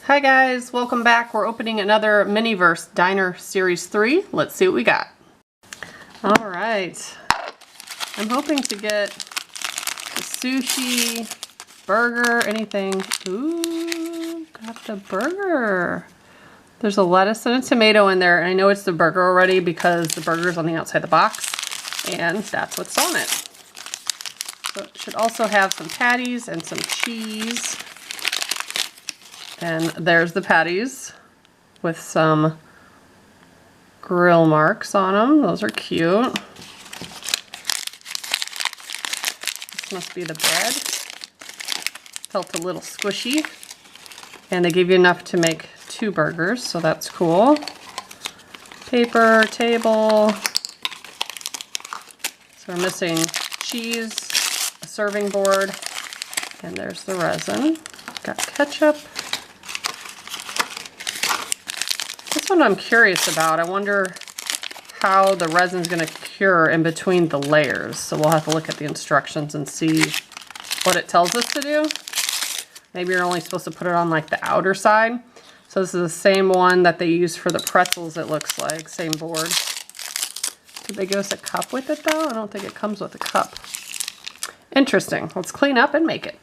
Hi guys, welcome back. We're opening another Miniverse Diner Series 3. Let's see what we got. All right. I'm hoping to get the sushi, burger, anything. Ooh, got the burger. There's a lettuce and a tomato in there, and I know it's the burger already because the burger's on the outside of the box, and that's what's on it. So it should also have some patties and some cheese. And there's the patties with some grill marks on them. Those are cute. This must be the bread. Felt a little squishy. And they give you enough to make 2 burgers, so that's cool. Paper, table. So we're missing cheese, a serving board, and there's the resin. Got ketchup. This one I'm curious about. I wonder how the resin's going to cure in between the layers. So we'll have to look at the instructions and see what it tells us to do. Maybe you're only supposed to put it on like the outer side. So this is the same one that they use for the pretzels, it looks like. Same board. Did they give us a cup with it though? I don't think it comes with a cup. Interesting. Let's clean up and make it.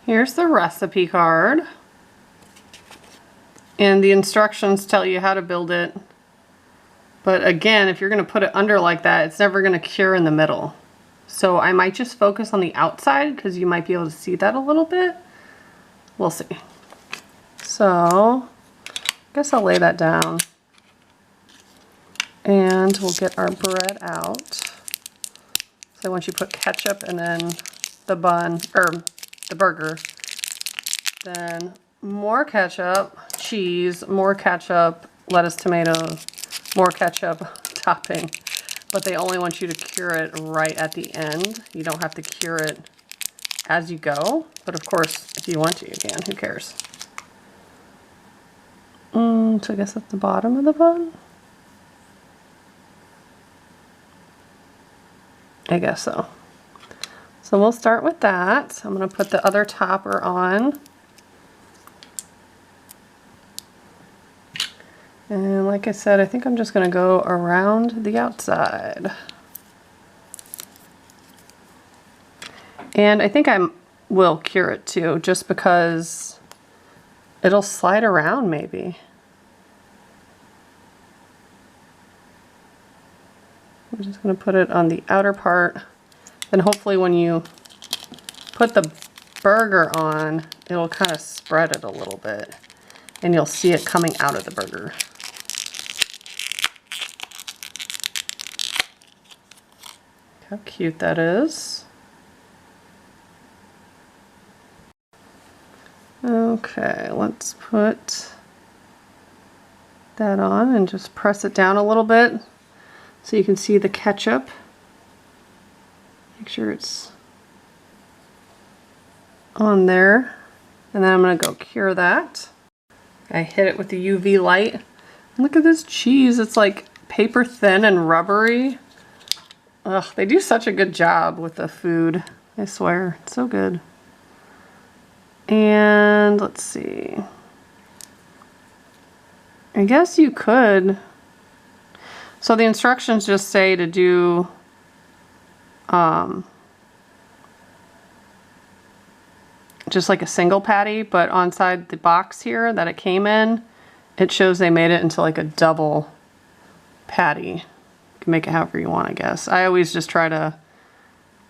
Here's the recipe card. And the instructions tell you how to build it. But again, if you're going to put it under like that, it's never going to cure in the middle. So I might just focus on the outside because you might be able to see that a little bit. We'll see. So I guess I'll lay that down. And we'll get our bread out. So once you put ketchup and then the bun, or the burger, then more ketchup, cheese, more ketchup, lettuce, tomato, more ketchup topping. But they only want you to cure it right at the end. You don't have to cure it as you go. But of course, if you want to, you can. Who cares? So I guess at the bottom of the bun? I guess so. So we'll start with that. I'm going to put the other topper on. And like I said, I think I'm just going to go around the outside. And I think I will cure it too, just because it'll slide around maybe. I'm just going to put it on the outer part. And hopefully when you put the burger on, it'll kind of spread it a little bit. And you'll see it coming out of the burger. How cute that is. Okay, let's put that on and just press it down a little bit so you can see the ketchup. Make sure it's on there. And then I'm going to go cure that. I hit it with the UV light. And look at this cheese. It's like paper thin and rubbery. Ugh, they do such a good job with the food. I swear, it's so good. And let's see. I guess you could. So the instructions just say to do just like a single patty, but inside the box here that it came in, it shows they made it into like a double patty. You can make it however you want, I guess. I always just try to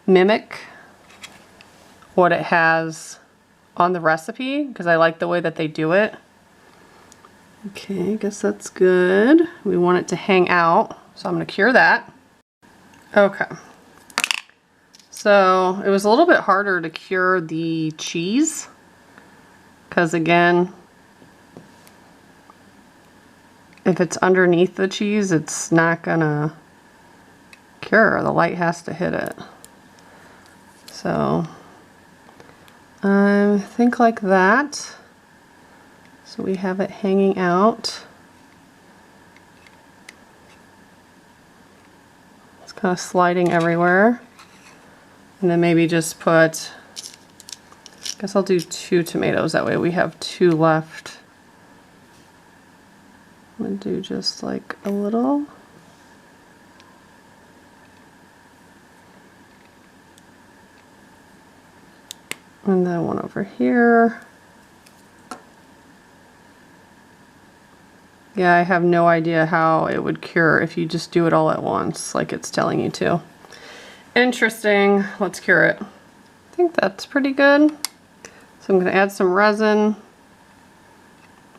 mimic what it has on the recipe because I like the way that they do it. Okay, I guess that's good. We want it to hang out, so I'm going to cure that. Okay. So it was a little bit harder to cure the cheese because again, if it's underneath the cheese, it's not gonna cure. The light has to hit it. So I think like that. So we have it hanging out. It's kind of sliding everywhere. And then maybe just put, I guess I'll do 2 tomatoes. That way we have 2 left I'm gonna do just like a little. And then one over here. Yeah, I have no idea how it would cure if you just do it all at once, like it's telling you to. Interesting. Let's cure it. I think that's pretty good. So I'm going to add some resin,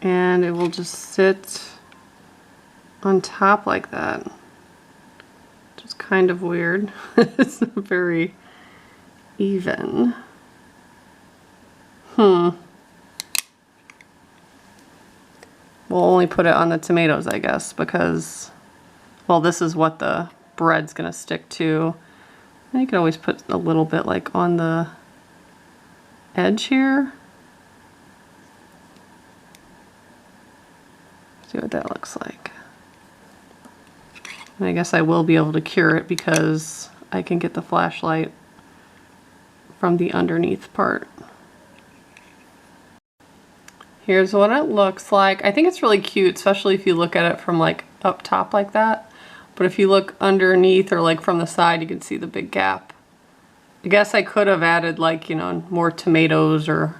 and it will just sit on top like that. Which is kind of weird. It's not very even. We'll only put it on the tomatoes, I guess, because, well, this is what the bread's gonna stick to. And you can always put a little bit like on the edge here. See what that looks like. And I guess I will be able to cure it because I can get the flashlight from the underneath part. Here's what it looks like. I think it's really cute, especially if you look at it from like up top like that. But if you look underneath or like from the side, you can see the big gap. I guess I could have added like, you know, more tomatoes or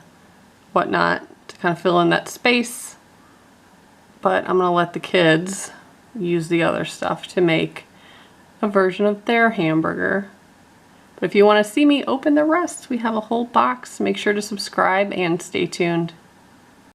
whatnot to kind of fill in that space. But I'm gonna let the kids use the other stuff to make a version of their hamburger. But if you want to see me open the rest, we have a whole box. Make sure to subscribe and stay tuned.